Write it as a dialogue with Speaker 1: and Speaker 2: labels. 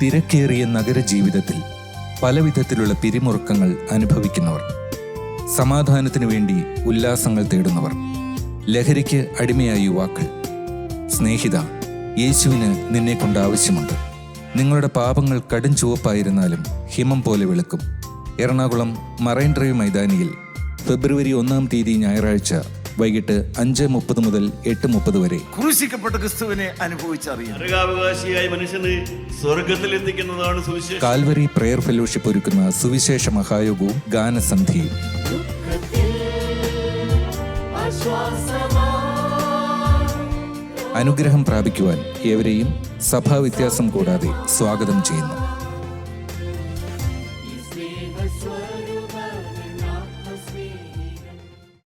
Speaker 1: തിരക്കേറിയ നഗരജീവിതത്തിൽ പലവിധത്തിലുള്ള പിരിമുറുക്കങ്ങൾ അനുഭവിക്കുന്നവർ, സമാധാനത്തിനു വേണ്ടി ഉല്ലാസങ്ങൾ തേടുന്നവർ, ലഹരിക്ക് അടിമയായ യുവാക്കൾ, സ്നേഹിത, യേശുവിന് നിന്നെക്കൊണ്ട് ആവശ്യമുണ്ട്. നിങ്ങളുടെ പാപങ്ങൾ കടും ചുവപ്പായിരുന്നാലും ഹിമം പോലെ വെളുക്കും. എറണാകുളം മറൈൻ ഡ്രൈവ് മൈതാനിയിൽ ഫെബ്രുവരി 1-ാം തീയതി ഞായറാഴ്ച വൈകിട്ട് 5:30 മുതൽ 8:30 വരെ
Speaker 2: ക്രൂശിക്കപ്പെട്ട ക്രിസ്തുവിനെ അനുഭവിച്ചറിയാം.
Speaker 3: നരകാവകാശിയായ മനുഷ്യന് സ്വർഗത്തിൽ എത്തിക്കുന്നതാണ് സുവിശേഷം.
Speaker 1: കാൽവറി പ്രെയർ ഫെലോഷിപ്പ് ഒരുക്കുന്ന സുവിശേഷ മഹായോഗവും ഗാനസന്ധിയും. അനുഗ്രഹം പ്രാപിക്കുവാൻ ഏവരെയും സഭാവ്യത്യാസം കൂടാതെ സ്വാഗതം ചെയ്യുന്നു.